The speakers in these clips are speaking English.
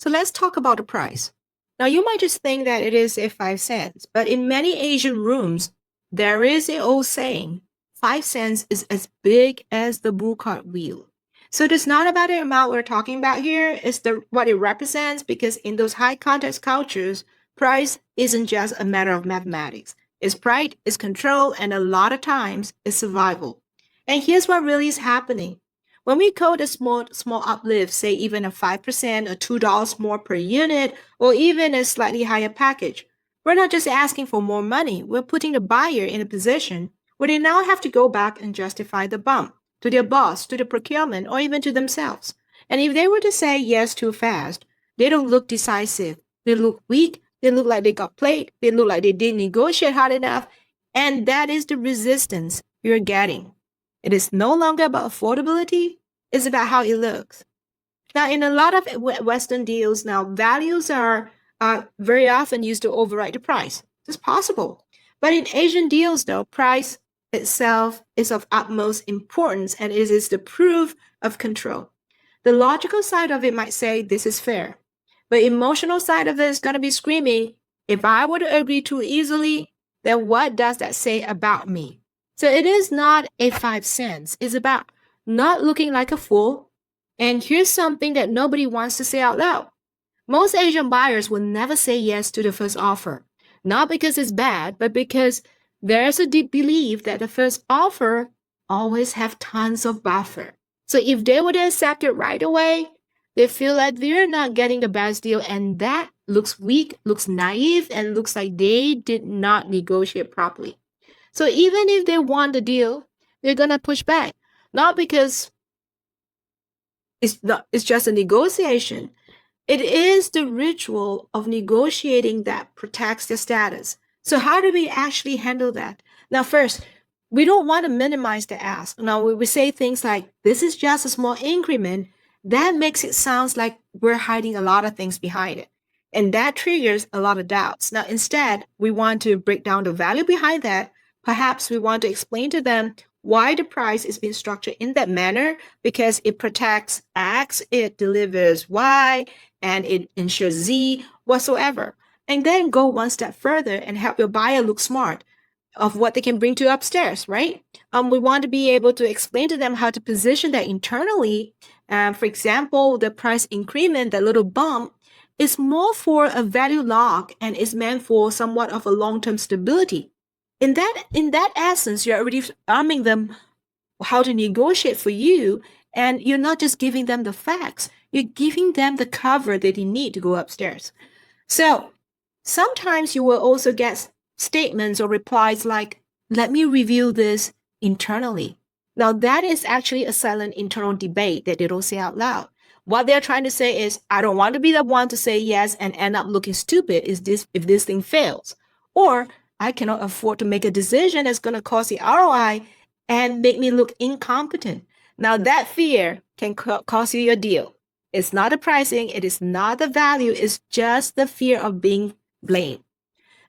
So let's talk about the price. Now, you might just think that it is a 5 cents, but in many Asian rooms, there is an old saying 5 cents is as big as the bull cart wheel. So it's not about the amount we're talking about here, it's what it represents, because in those high context cultures, price isn't just a matter of mathematics. It's pride, it's control, and a lot of times it's survival. And here's what really is happening. When we code a small uplift, say even a 5% or $2 more per unit, or even a slightly higher package, we're not just asking for more money, we're putting the buyer in a position where they now have to go back and justify the bump to their boss, to the procurement, or even to themselves. And if they were to say yes too fast, they don't look decisive. They look weak. They look like they got played. They look like they didn't negotiate hard enough. And that is the resistance you're getting. It is no longer about affordability. It's about how it looks. Now, in a lot of Western deals now, values are very often used to override the price. It's possible. But in Asian deals, though, price itself is of utmost importance, and it is the proof of control. The logical side of it might say this is fair, but emotional side of it is going to be screaming, if I were to agree too easily, then what does that say about me? So it is not a 5 cents. It's about not looking like a fool. And here's something that nobody wants to say out loud. Most Asian buyers will never say yes to the first offer, not because it's bad, but because there's a deep belief that the first offer always have tons of buffer. So if they were to accept it right away, they feel like they're not getting the best deal, and that looks weak, looks naive, and looks like they did not negotiate properly. So even if they want the deal, they're gonna push back, not because it's just a negotiation. It is the ritual of negotiating that protects their status. So how do we actually handle that? Now, first, we don't want to minimize the ask. Now, we say things like, this is just a small increment. That makes it sound like we're hiding a lot of things behind it. And that triggers a lot of doubts. Now, instead, we want to break down the value behind that. Perhaps we want to explain to them why the price is being structured in that manner, because it protects X, it delivers Y, and it ensures Z whatsoever. And then go one step further and help your buyer look smart of what they can bring to upstairs, right? We want to be able to explain to them how to position that internally. For example, the price increment, that little bump, is more for a value lock and is meant for somewhat of a long-term stability. In that essence, you're already arming them how to negotiate for you, and you're not just giving them the facts, you're giving them the cover that they need to go upstairs. So sometimes you will also get statements or replies like, let me review this internally. Now that is actually a silent internal debate that they don't say out loud. What they're trying to say is, I don't want to be the one to say yes and end up looking stupid if this thing fails. Or I cannot afford to make a decision that's going to cause the ROI and make me look incompetent. Now that fear can cost you your deal. It's not the pricing, it is not the value, it's just the fear of being blamed.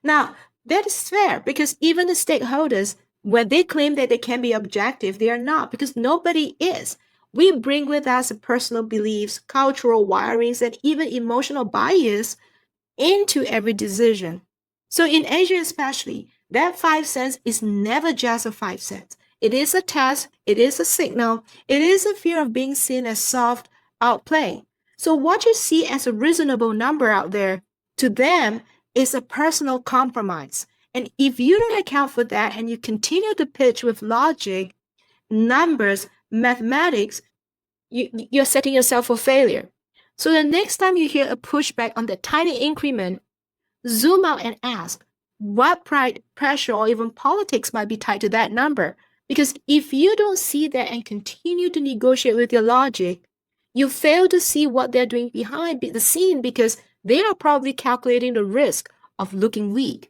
Now, that is fair, because even the stakeholders, when they claim that they can be objective, they are not, because nobody is. We bring with us personal beliefs, cultural wirings, and even emotional bias into every decision. So in Asia especially, that 5 cents is never just a 5 cents. It is a test, it is a signal, it is a fear of being seen as soft outplay. So what you see as a reasonable number out there, to them, is a personal compromise. And if you don't account for that and you continue to pitch with logic, numbers, mathematics, you're setting yourself for failure. So the next time you hear a pushback on that tiny increment, zoom out and ask, what pride, pressure, or even politics might be tied to that number? Because if you don't see that and continue to negotiate with your logic, you fail to see what they're doing behind the scene, because they are probably calculating the risk of looking weak.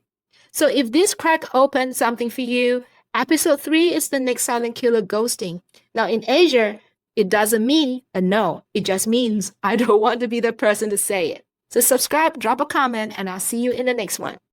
So if this crack opened something for you, episode 3 is the next silent killer, ghosting. Now in Asia, it doesn't mean a no. It just means I don't want to be the person to say it. So subscribe, drop a comment, and I'll see you in the next one.